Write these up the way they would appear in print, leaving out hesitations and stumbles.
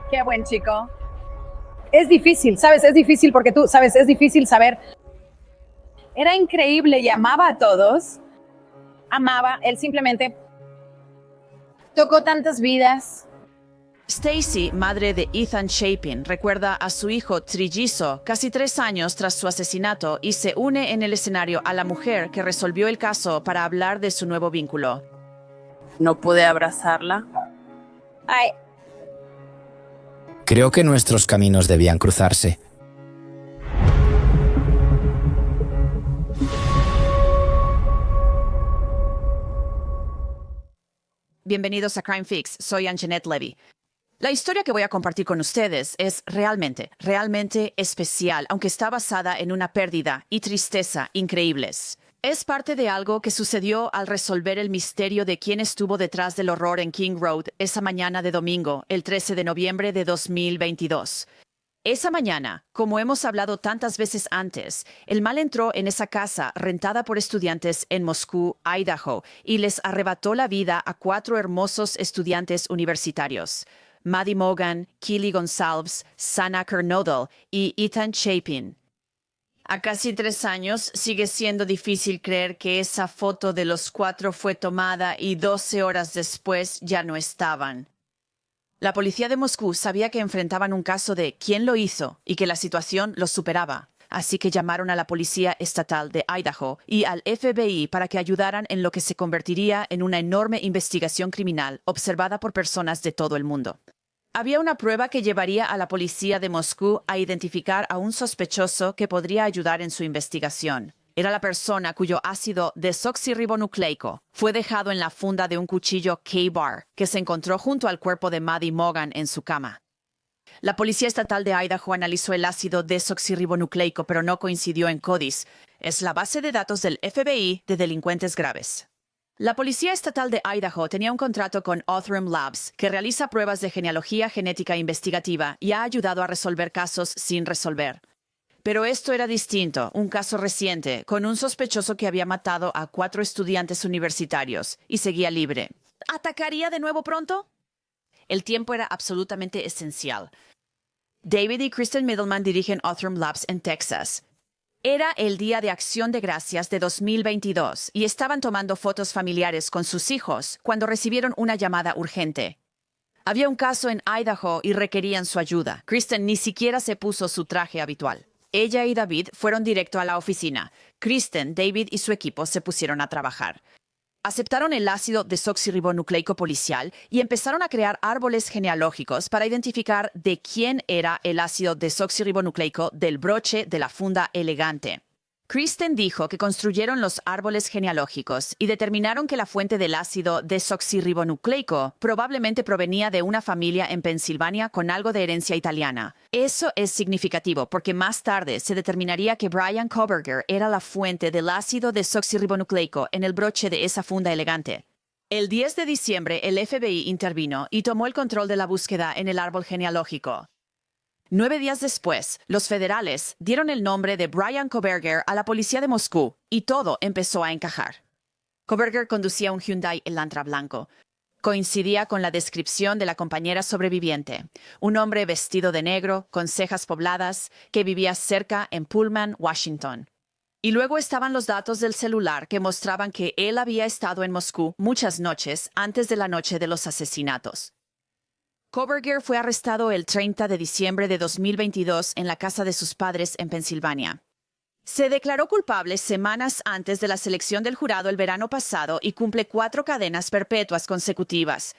Qué buen chico. Es difícil, ¿sabes? Es difícil porque tú, ¿sabes? Es difícil saber. Era increíble y amaba a todos. Amaba, él simplemente tocó tantas vidas. Stacy, madre de Ethan Chapin, recuerda a su hijo trillizo casi 3 años tras su asesinato y se une en el escenario a la mujer que resolvió el caso para hablar de su nuevo vínculo. No pude abrazarla. Ay, Creo que nuestros caminos debían cruzarse. Bienvenidos a Crime Fix, soy Anjanette Levy. La historia que voy a compartir con ustedes es realmente especial, aunque está basada en una pérdida y tristeza increíbles. Es parte de algo que sucedió al resolver el misterio de quién estuvo detrás del horror en King Road esa mañana de domingo, el 13 de noviembre de 2022. Esa mañana, como hemos hablado tantas veces antes, el mal entró en esa casa rentada por estudiantes en Moscú, Idaho, y les arrebató la vida a 4 hermosos estudiantes universitarios: Maddie Mogan, Keely Gonsalves, Sana Kernodle y Ethan Chapin. A casi 3 años sigue siendo difícil creer que esa foto de los 4 fue tomada y 12 horas después ya no estaban. La policía de Moscú sabía que enfrentaban un caso de quién lo hizo y que la situación los superaba. Así que llamaron a la Policía Estatal de Idaho y al FBI para que ayudaran en lo que se convertiría en una enorme investigación criminal observada por personas de todo el mundo. Había una prueba que llevaría a la policía de Moscú a identificar a un sospechoso que podría ayudar en su investigación. Era la persona cuyo ácido desoxirribonucleico fue dejado en la funda de un cuchillo K-Bar que se encontró junto al cuerpo de Maddie Mogan en su cama. La Policía Estatal de Idaho analizó el ácido desoxirribonucleico, pero no coincidió en CODIS. Es la base de datos del FBI de delincuentes graves. La Policía Estatal de Idaho tenía un contrato con Othram Labs, que realiza pruebas de genealogía genética investigativa y ha ayudado a resolver casos sin resolver. Pero esto era distinto, un caso reciente, con un sospechoso que había matado a 4 estudiantes universitarios y seguía libre. ¿Atacaría de nuevo pronto? El tiempo era absolutamente esencial. David y Kristen Middleman dirigen Othram Labs en Texas. Era el Día de Acción de Gracias de 2022 y estaban tomando fotos familiares con sus hijos cuando recibieron una llamada urgente. Había un caso en Idaho y requerían su ayuda. Kristen ni siquiera se puso su traje habitual. Ella y David fueron directo a la oficina. Kristen, David y su equipo se pusieron a trabajar. Aceptaron el ácido desoxirribonucleico policial y empezaron a crear árboles genealógicos para identificar de quién era el ácido desoxirribonucleico del broche de la funda elegante. Kristen dijo que construyeron los árboles genealógicos y determinaron que la fuente del ácido desoxirribonucleico probablemente provenía de una familia en Pensilvania con algo de herencia italiana. Eso es significativo porque más tarde se determinaría que Brian Koberger era la fuente del ácido desoxirribonucleico en el broche de esa funda elegante. El 10 de diciembre, el FBI intervino y tomó el control de la búsqueda en el árbol genealógico. 9 días después, los federales dieron el nombre de Brian Koberger a la policía de Moscú y todo empezó a encajar. Koberger conducía un Hyundai Elantra blanco. Coincidía con la descripción de la compañera sobreviviente, un hombre vestido de negro, con cejas pobladas, que vivía cerca en Pullman, Washington. Y luego estaban los datos del celular que mostraban que él había estado en Moscú muchas noches antes de la noche de los asesinatos. Koberger fue arrestado el 30 de diciembre de 2022 en la casa de sus padres en Pensilvania. Se declaró culpable semanas antes de la selección del jurado el verano pasado y cumple 4 cadenas perpetuas consecutivas.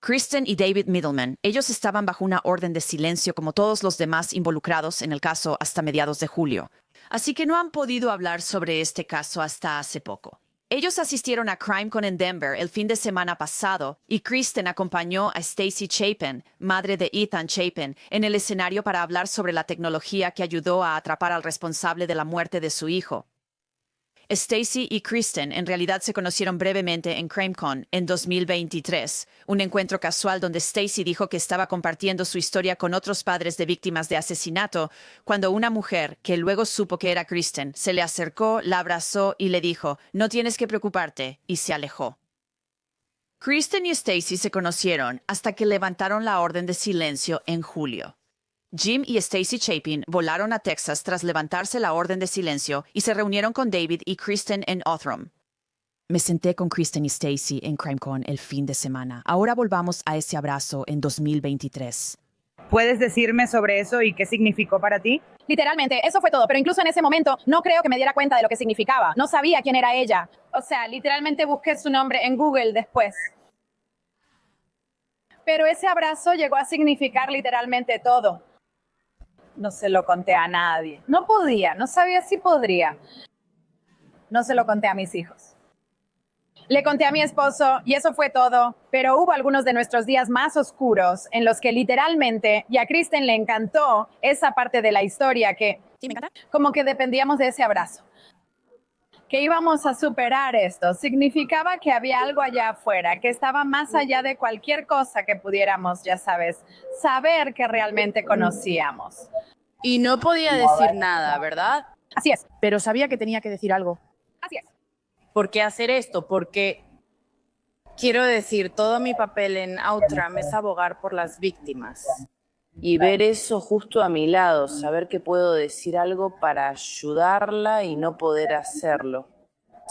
Kristen y David Middleman, ellos estaban bajo una orden de silencio como todos los demás involucrados en el caso hasta mediados de julio. Así que no han podido hablar sobre este caso hasta hace poco. Ellos asistieron a CrimeCon en Denver el fin de semana pasado y Kristen acompañó a Stacy Chapin, madre de Ethan Chapin, en el escenario para hablar sobre la tecnología que ayudó a atrapar al responsable de la muerte de su hijo. Stacy y Kristen en realidad se conocieron brevemente en CrimeCon en 2023, un encuentro casual donde Stacy dijo que estaba compartiendo su historia con otros padres de víctimas de asesinato, cuando una mujer, que luego supo que era Kristen, se le acercó, la abrazó y le dijo: «No tienes que preocuparte», y se alejó. Kristen y Stacy se conocieron hasta que levantaron la orden de silencio en julio. Jim y Stacy Chapin volaron a Texas tras levantarse la orden de silencio y se reunieron con David y Kristen en Othram. Me senté con Kristen y Stacy en CrimeCon el fin de semana. Ahora volvamos a ese abrazo en 2023. ¿Puedes decirme sobre eso y qué significó para ti? Literalmente, eso fue todo, pero incluso en ese momento no creo que me diera cuenta de lo que significaba. No sabía quién era ella. O sea, literalmente busqué su nombre en Google después. Pero ese abrazo llegó a significar literalmente todo. No se lo conté a nadie. No podía, no sabía si podría. No se lo conté a mis hijos. Le conté a mi esposo y eso fue todo, pero hubo algunos de nuestros días más oscuros en los que literalmente, y a Kristen le encantó esa parte de la historia que, ¿Sí, me encanta? como que dependíamos de ese abrazo. Que íbamos a superar esto. Significaba que había algo allá afuera, que estaba más allá de cualquier cosa que pudiéramos, ya sabes, saber que realmente conocíamos. Y no podía decir nada, ¿verdad? Así es, Pero sabía que tenía que decir algo. así es. ¿Por qué hacer esto? Porque quiero decir, todo mi papel en Outram es abogar por las víctimas. Y ver eso justo a mi lado, saber que puedo decir algo para ayudarla y no poder hacerlo.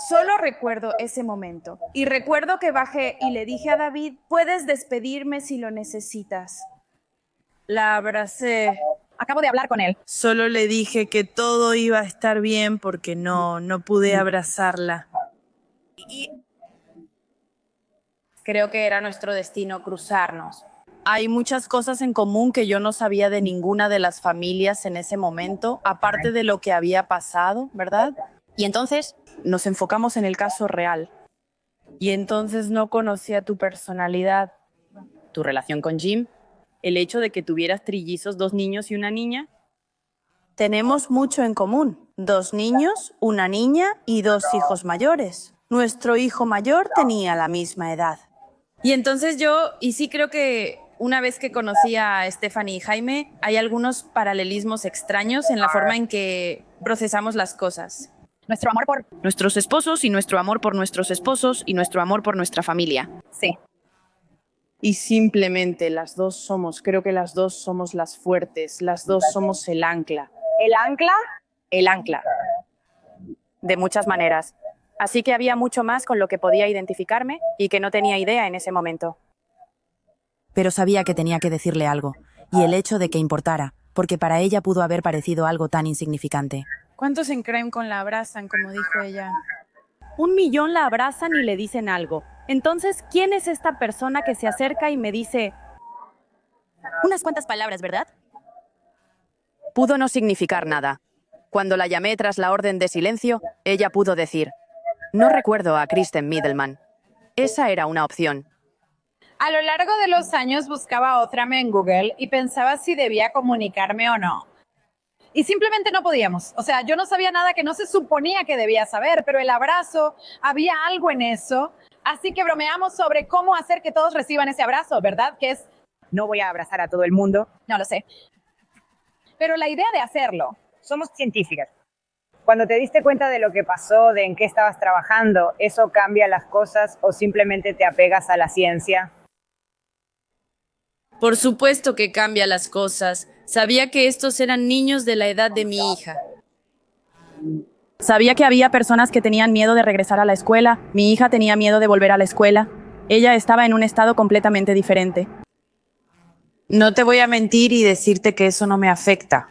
Solo recuerdo ese momento. Y recuerdo que bajé y le dije a David, puedes despedirme si lo necesitas. La abracé. Acabo de hablar con él. Solo le dije que todo iba a estar bien porque no pude abrazarla. Creo que era nuestro destino cruzarnos. Hay muchas cosas en común que yo no sabía de ninguna de las familias en ese momento, aparte de lo que había pasado, ¿verdad? Y entonces nos enfocamos en el caso real. Y entonces no conocía tu personalidad, tu relación con Jim, el hecho de que tuvieras trillizos, 2 niños y una niña. Tenemos mucho en común, 2 niños, una niña y 2 hijos mayores. Nuestro hijo mayor tenía la misma edad. Y entonces sí creo que una vez que conocí a Stephanie y Jaime, hay algunos paralelismos extraños en la forma en que procesamos las cosas. Nuestro amor por... Nuestros esposos y nuestro amor por nuestros esposos y nuestro amor por nuestra familia. Sí. Y simplemente creo que las dos somos las fuertes, las dos somos el ancla. ¿El ancla? El ancla. De muchas maneras. Así que había mucho más con lo que podía identificarme y que no tenía idea en ese momento. Pero sabía que tenía que decirle algo, y el hecho de que importara, porque para ella pudo haber parecido algo tan insignificante. ¿Cuántos en CrimeCon la abrazan, como dijo ella? 1 millón la abrazan y le dicen algo. Entonces, ¿quién es esta persona que se acerca y me dice Unas cuantas palabras, ¿verdad? pudo no significar nada? Cuando la llamé tras la orden de silencio, ella pudo decir, no recuerdo a Kristen Middleman. Esa era una opción. A lo largo de los años buscaba Othram en Google y pensaba si debía comunicarme o no. Y simplemente no podíamos. O sea, yo no sabía nada que no se suponía que debía saber, pero el abrazo, había algo en eso. Así que bromeamos sobre cómo hacer que todos reciban ese abrazo, ¿verdad? Que es, No voy a abrazar a todo el mundo. no lo sé. Pero la idea de hacerlo, Somos científicas. Cuando te diste cuenta de lo que pasó, de en qué estabas trabajando, ¿eso cambia las cosas o simplemente te apegas a la ciencia? Por supuesto que cambia las cosas. Sabía que estos eran niños de la edad de mi hija. Sabía que había personas que tenían miedo de regresar a la escuela. Mi hija tenía miedo de volver a la escuela. Ella estaba en un estado completamente diferente. No te voy a mentir y decirte que eso no me afecta.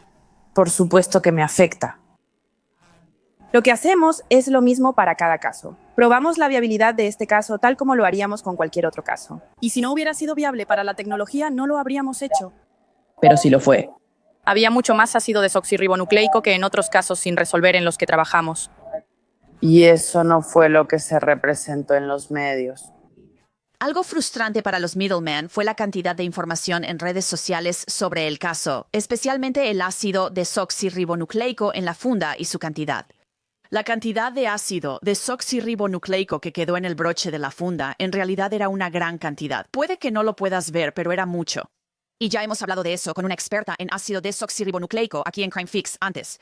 Por supuesto que me afecta. Lo que hacemos es lo mismo para cada caso. Probamos la viabilidad de este caso tal como lo haríamos con cualquier otro caso. Y si no hubiera sido viable para la tecnología, no lo habríamos hecho. Pero sí lo fue. Había mucho más ácido desoxirribonucleico que en otros casos sin resolver en los que trabajamos. Y eso no fue lo que se representó en los medios. Algo frustrante para los middlemen fue la cantidad de información en redes sociales sobre el caso, especialmente el ácido desoxirribonucleico en la funda y su cantidad. La cantidad de ácido desoxirribonucleico que quedó en el broche de la funda en realidad era una gran cantidad. Puede que no lo puedas ver, pero era mucho. Y ya hemos hablado de eso con una experta en ácido desoxirribonucleico aquí en CrimeFix antes.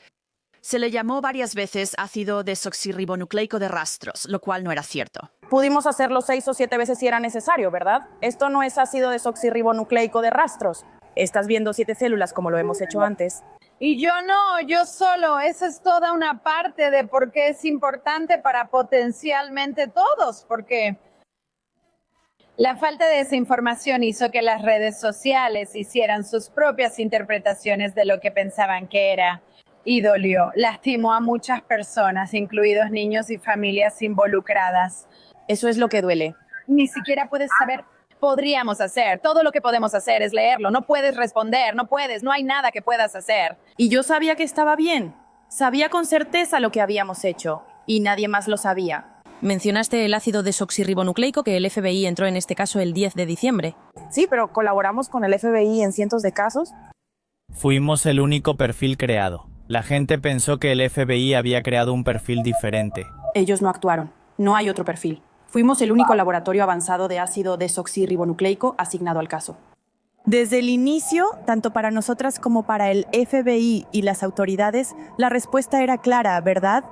Se le llamó varias veces ácido desoxirribonucleico de rastros, lo cual no era cierto. Pudimos hacerlo 6 o 7 veces si era necesario, ¿verdad? Esto no es ácido desoxirribonucleico de rastros. Estás viendo 7 células como lo hemos hecho antes. Y yo no, yo solo. Esa es toda una parte de por qué es importante para potencialmente todos, porque la falta de esa información hizo que las redes sociales hicieran sus propias interpretaciones de lo que pensaban que era. Y dolió, lastimó a muchas personas, incluidos niños y familias involucradas. Eso es lo que duele. Ni siquiera puedes saber. Podríamos hacer. Todo lo que podemos hacer es leerlo. No puedes responder, no puedes, no hay nada que puedas hacer. Y yo sabía que estaba bien. Sabía con certeza lo que habíamos hecho. Y nadie más lo sabía. Mencionaste el ácido desoxirribonucleico que el FBI entró en este caso el 10 de diciembre. Sí, pero colaboramos con el FBI en cientos de casos. Fuimos el único perfil creado. La gente pensó que el FBI había creado un perfil diferente. Ellos no actuaron. No hay otro perfil. Fuimos el único laboratorio avanzado de ácido desoxirribonucleico asignado al caso. Desde el inicio, tanto para nosotras como para el FBI y las autoridades, la respuesta era clara, ¿verdad?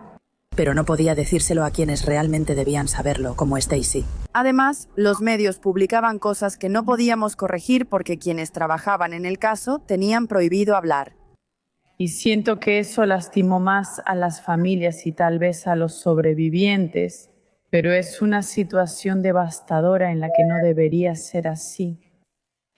Pero no podía decírselo a quienes realmente debían saberlo, como Stacy. Además, los medios publicaban cosas que no podíamos corregir porque quienes trabajaban en el caso tenían prohibido hablar. Y siento que eso lastimó más a las familias y tal vez a los sobrevivientes, pero es una situación devastadora en la que no debería ser así.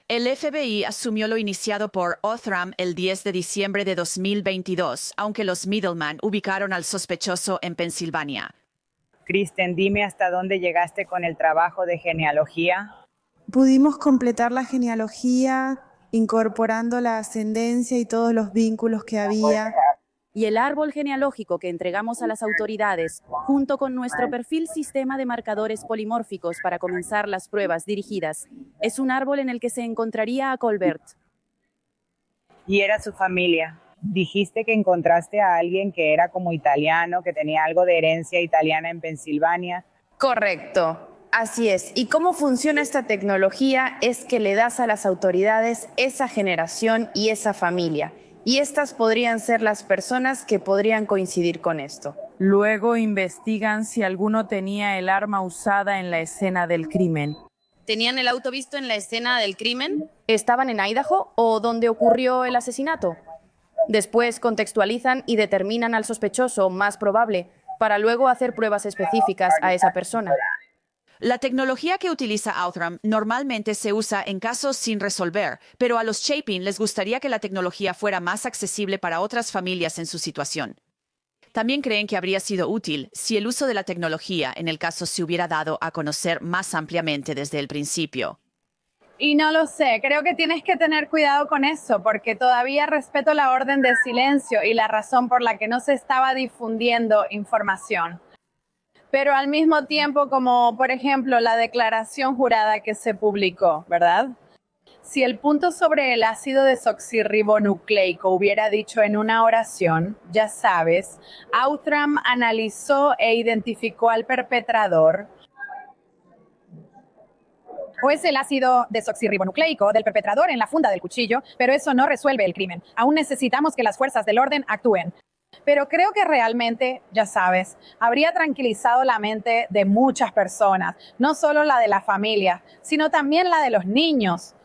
El FBI asumió lo iniciado por Othram el 10 de diciembre de 2022, aunque los Middleman ubicaron al sospechoso en Pensilvania. Kristen, dime hasta dónde llegaste con el trabajo de genealogía. Pudimos completar la genealogía incorporando la ascendencia y todos los vínculos que había. Y el árbol genealógico que entregamos a las autoridades, junto con nuestro perfil sistema de marcadores polimórficos para comenzar las pruebas dirigidas, es un árbol en el que se encontraría a Colbert. Y era su familia. Dijiste que encontraste a alguien que era como italiano, que tenía algo de herencia italiana en Pensilvania. Correcto. Así es. ¿Y cómo funciona esta tecnología? Es que le das a las autoridades esa generación y esa familia. Y estas podrían ser las personas que podrían coincidir con esto. Luego investigan si alguno tenía el arma usada en la escena del crimen. ¿Tenían el auto visto en la escena del crimen? ¿Estaban en Idaho o donde ocurrió el asesinato? Después contextualizan y determinan al sospechoso más probable para luego hacer pruebas específicas a esa persona. La tecnología que utiliza Othram normalmente se usa en casos sin resolver, pero a los Chapin les gustaría que la tecnología fuera más accesible para otras familias en su situación. También creen que habría sido útil si el uso de la tecnología en el caso se hubiera dado a conocer más ampliamente desde el principio. Y no lo sé, creo que tienes que tener cuidado con eso, porque todavía respeto la orden de silencio y la razón por la que no se estaba difundiendo información. Pero al mismo tiempo, como por ejemplo la declaración jurada que se publicó, ¿verdad? Si el punto sobre el ácido desoxirribonucleico hubiera dicho en una oración, ya sabes, Othram analizó e identificó al perpetrador, o es el ácido desoxirribonucleico del perpetrador en la funda del cuchillo, pero eso no resuelve el crimen. Aún necesitamos que las fuerzas del orden actúen. Pero creo que realmente, ya sabes, habría tranquilizado la mente de muchas personas, no solo la de la familia, sino también la de los niños.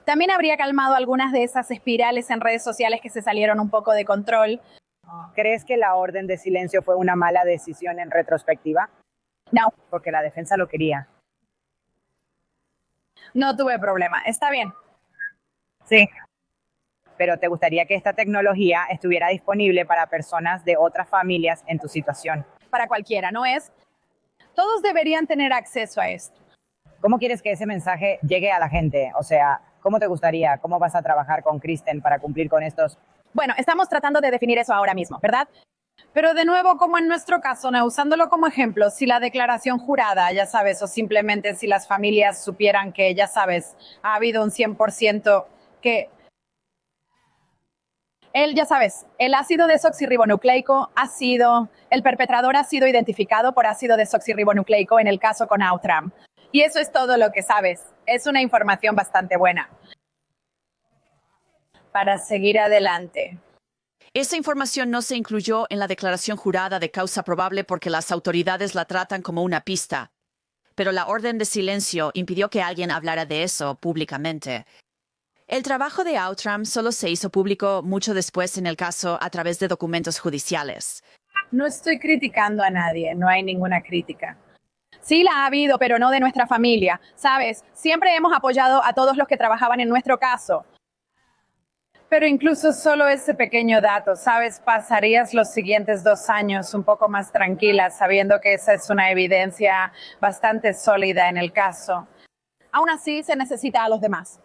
También habría calmado algunas de esas espirales en redes sociales que se salieron un poco de control. ¿Crees que la orden de silencio fue una mala decisión en retrospectiva? No. Porque la defensa lo quería. No tuve problema. Está bien. Sí. Pero te gustaría que esta tecnología estuviera disponible para personas de otras familias en tu situación. Para cualquiera, ¿no es? Todos deberían tener acceso a esto. ¿Cómo quieres que ese mensaje llegue a la gente? O sea, ¿cómo te gustaría? ¿Cómo vas a trabajar con Kristen para cumplir con estos? Bueno, estamos tratando de definir eso ahora mismo, ¿verdad? Pero de nuevo, como en nuestro caso, ¿no? Usándolo como ejemplo, si la declaración jurada, ya sabes, o simplemente si las familias supieran que, ya sabes, ha habido un 100% que... ya sabes, el ácido desoxirribonucleico el perpetrador ha sido identificado por ácido desoxirribonucleico en el caso con Othram. Y eso es todo lo que sabes. Es una información bastante buena. Para seguir adelante. Esa información no se incluyó en la declaración jurada de causa probable porque las autoridades la tratan como una pista. pero la orden de silencio impidió que alguien hablara de eso públicamente. El trabajo de Outram solo se hizo público mucho después en el caso a través de documentos judiciales. No estoy criticando a nadie, no hay ninguna crítica. Sí la ha habido, pero no de nuestra familia. ¿Sabes? Siempre hemos apoyado a todos los que trabajaban en nuestro caso. Pero incluso solo ese pequeño dato, ¿sabes? Pasarías los siguientes 2 años un poco más tranquila, sabiendo que esa es una evidencia bastante sólida en el caso. Aún así, se necesita a los demás.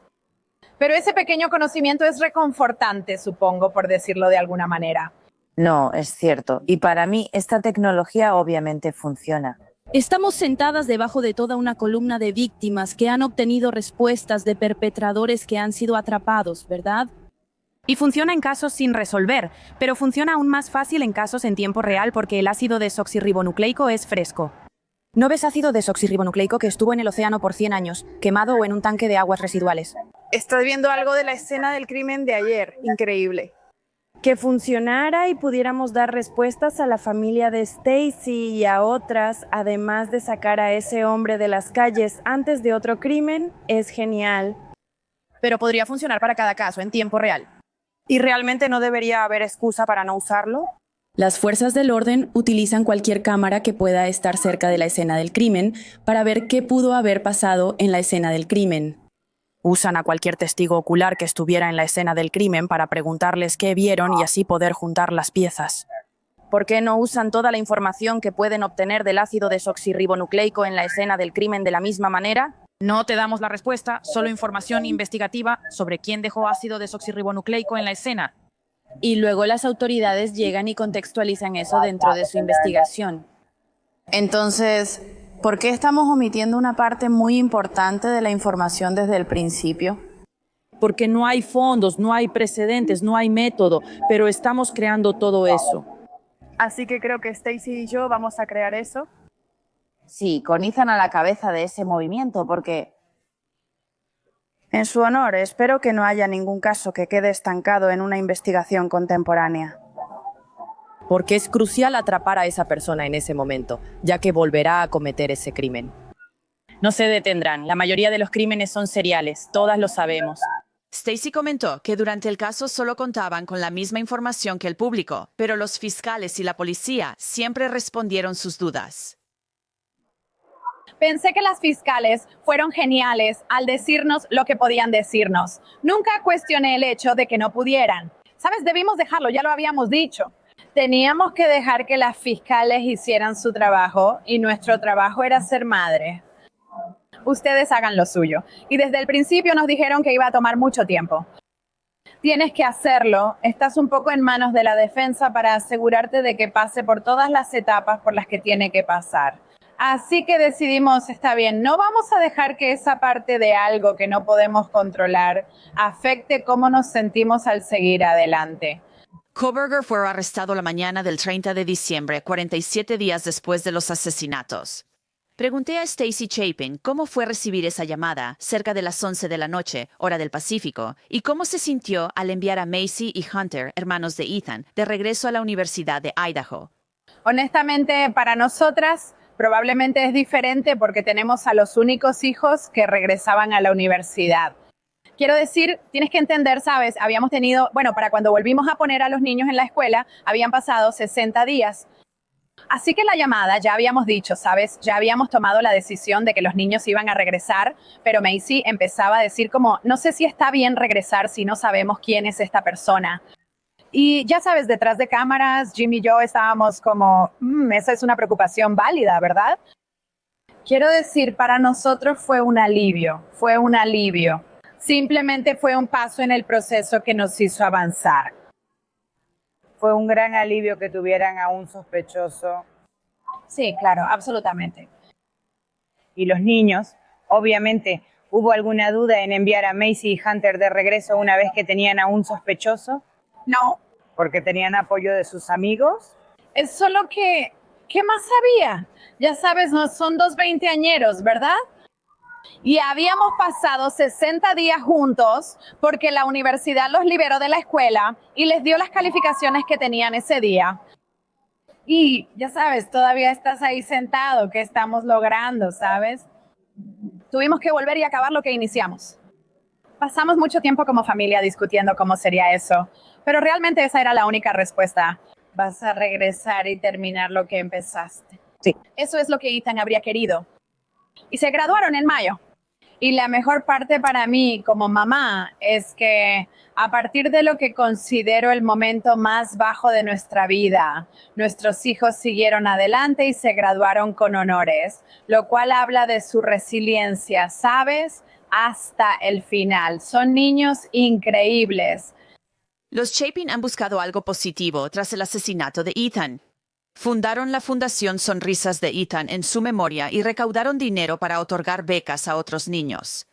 Pero ese pequeño conocimiento es reconfortante, supongo, por decirlo de alguna manera. No, es cierto. Y para mí, esta tecnología obviamente funciona. Estamos sentadas debajo de toda una columna de víctimas que han obtenido respuestas de perpetradores que han sido atrapados, ¿verdad? Y funciona en casos sin resolver, pero funciona aún más fácil en casos en tiempo real porque el ácido desoxirribonucleico es fresco. ¿No ves ácido desoxirribonucleico que estuvo en el océano por 100 años, quemado o en un tanque de aguas residuales? Estás viendo algo de la escena del crimen de ayer. Increíble. Que funcionara y pudiéramos dar respuestas a la familia de Stacy y a otras, además de sacar a ese hombre de las calles antes de otro crimen, es genial. Pero podría funcionar para cada caso en tiempo real. ¿Y realmente no debería haber excusa para no usarlo? Las fuerzas del orden utilizan cualquier cámara que pueda estar cerca de la escena del crimen para ver qué pudo haber pasado en la escena del crimen. Usan a cualquier testigo ocular que estuviera en la escena del crimen para preguntarles qué vieron y así poder juntar las piezas. ¿Por qué no usan toda la información que pueden obtener del ácido desoxirribonucleico en la escena del crimen de la misma manera? No te damos la respuesta, solo información investigativa sobre quién dejó ácido desoxirribonucleico en la escena. Y luego las autoridades llegan y contextualizan eso dentro de su investigación. Entonces, ¿por qué estamos omitiendo una parte muy importante de la información desde el principio? Porque no hay fondos, no hay precedentes, no hay método, pero estamos creando todo eso. Así que creo que Stacy y yo vamos a crear eso. Sí, con Ethan a la cabeza de ese movimiento, porque... En su honor, espero que no haya ningún caso que quede estancado en una investigación contemporánea. Porque es crucial atrapar a esa persona en ese momento, ya que volverá a cometer ese crimen. No se detendrán, la mayoría de los crímenes son seriales, todas lo sabemos. Stacy comentó que durante el caso solo contaban con la misma información que el público, pero los fiscales y la policía siempre respondieron sus dudas. Pensé que las fiscales fueron geniales al decirnos lo que podían decirnos. Nunca cuestioné el hecho de que no pudieran. ¿Sabes? Debimos dejarlo, ya lo habíamos dicho. Teníamos que dejar que las fiscales hicieran su trabajo y nuestro trabajo era ser madre. Ustedes hagan lo suyo. Y desde el principio nos dijeron que iba a tomar mucho tiempo. Tienes que hacerlo. Estás un poco en manos de la defensa para asegurarte de que pase por todas las etapas por las que tiene que pasar. Así que decidimos, está bien, no vamos a dejar que esa parte de algo que no podemos controlar afecte cómo nos sentimos al seguir adelante. Kohberger fue arrestado la mañana del 30 de diciembre, 47 días después de los asesinatos. Pregunté a Stacy Chapin cómo fue recibir esa llamada cerca de las 11 de la noche, hora del Pacífico, y cómo se sintió al enviar a Macy y Hunter, hermanos de Ethan, de regreso a la Universidad de Idaho. Honestamente, para nosotras, probablemente es diferente porque tenemos a los únicos hijos que regresaban a la universidad. Quiero decir, tienes que entender, ¿sabes? Habíamos tenido, para cuando volvimos a poner a los niños en la escuela, habían pasado 60 días. Así que la llamada ya habíamos dicho, ¿sabes? Ya habíamos tomado la decisión de que los niños iban a regresar, pero Macy empezaba a decir como, no sé si está bien regresar si no sabemos quién es esta persona. Y ya sabes, detrás de cámaras, Jim y yo estábamos como, esa es una preocupación válida, ¿verdad? Quiero decir, para nosotros fue un alivio. Simplemente fue un paso en el proceso que nos hizo avanzar. Fue un gran alivio que tuvieran a un sospechoso. Sí, claro, absolutamente. Y los niños, obviamente, ¿hubo alguna duda en enviar a Macy y Hunter de regreso una vez que tenían a un sospechoso? No. ¿Porque tenían apoyo de sus amigos? Es solo que, ¿qué más había? Ya sabes, no son 2 veinteañeros, ¿verdad? Y habíamos pasado 60 días juntos porque la universidad los liberó de la escuela y les dio las calificaciones que tenían ese día. Y ya sabes, todavía estás ahí sentado. ¿Qué estamos logrando, sabes? Tuvimos que volver y acabar lo que iniciamos. Pasamos mucho tiempo como familia discutiendo cómo sería eso, pero realmente esa era la única respuesta. Vas a regresar y terminar lo que empezaste. Sí. Eso es lo que Ethan habría querido. Y se graduaron en mayo. Y la mejor parte para mí como mamá es que a partir de lo que considero el momento más bajo de nuestra vida, nuestros hijos siguieron adelante y se graduaron con honores, lo cual habla de su resiliencia, ¿sabes? Hasta el final. Son niños increíbles. Los Chapin han buscado algo positivo tras el asesinato de Ethan. Fundaron la Fundación Sonrisas de Ethan en su memoria y recaudaron dinero para otorgar becas a otros niños.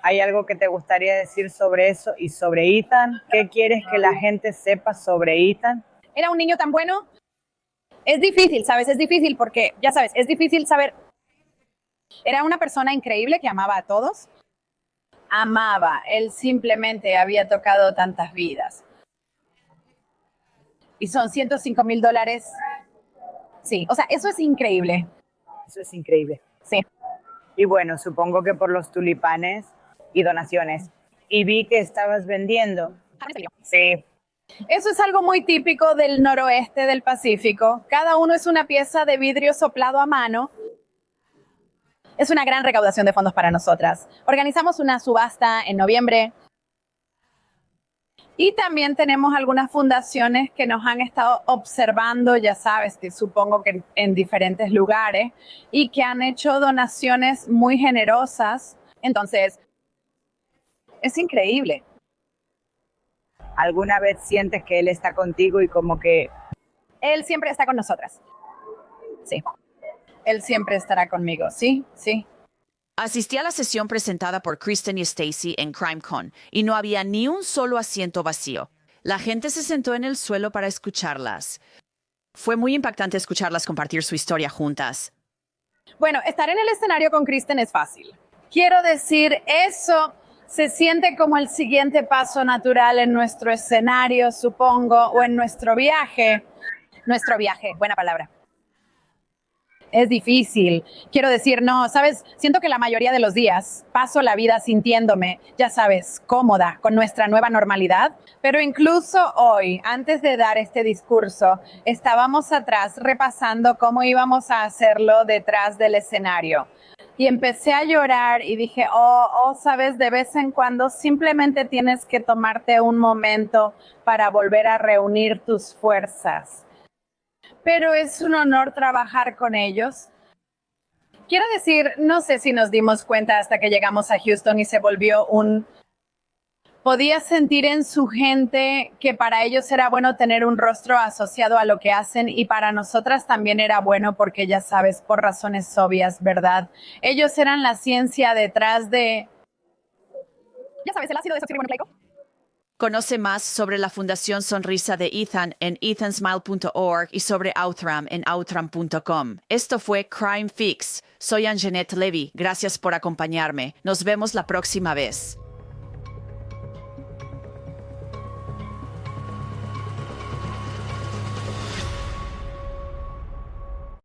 ¿Hay algo que te gustaría decir sobre eso y sobre Ethan? ¿Qué quieres que la gente sepa sobre Ethan? Era un niño tan bueno. Es difícil, ¿sabes? Es difícil porque, ya sabes, es difícil saber. Era una persona increíble que amaba a todos. Amaba. Él simplemente había tocado tantas vidas. Y son $105,000. Sí, o sea, eso es increíble. Eso es increíble. Sí. Y bueno, supongo que por los tulipanes y donaciones. Y vi que estabas vendiendo. Sí. Eso es algo muy típico del noroeste del Pacífico. Cada uno es una pieza de vidrio soplado a mano. Es una gran recaudación de fondos para nosotras. Organizamos una subasta en noviembre. Y también tenemos algunas fundaciones que nos han estado observando, ya sabes, que supongo que en diferentes lugares, y que han hecho donaciones muy generosas. Entonces, es increíble. ¿Alguna vez sientes que él está contigo y como que... Él siempre está con nosotras. Sí. Él siempre estará conmigo, sí, sí. Asistí a la sesión presentada por Kristen y Stacy en CrimeCon y no había ni un solo asiento vacío. La gente se sentó en el suelo para escucharlas. Fue muy impactante escucharlas compartir su historia juntas. Bueno, estar en el escenario con Kristen es fácil. Quiero decir, eso se siente como el siguiente paso natural en nuestro escenario, supongo, o en nuestro viaje. Nuestro viaje, buena palabra. Es difícil. Quiero decir, no, ¿sabes? Siento que la mayoría de los días paso la vida sintiéndome, ya sabes, cómoda con nuestra nueva normalidad. Pero incluso hoy, antes de dar este discurso, estábamos atrás repasando cómo íbamos a hacerlo detrás del escenario. Y empecé a llorar y dije, sabes, de vez en cuando simplemente tienes que tomarte un momento para volver a reunir tus fuerzas. Pero es un honor trabajar con ellos. Quiero decir, no sé si nos dimos cuenta hasta que llegamos a Houston y se volvió Podía sentir en su gente que para ellos era bueno tener un rostro asociado a lo que hacen y para nosotras también era bueno porque ya sabes, por razones obvias, ¿verdad? Ellos eran la ciencia detrás de... Ya sabes, el ácido desoxirribonucleico. Conoce más sobre la Fundación Sonrisa de Ethan en ethansmile.org y sobre Outram en outram.com. Esto fue Crime Fix. Soy Anjanette Levy. Gracias por acompañarme. Nos vemos la próxima vez.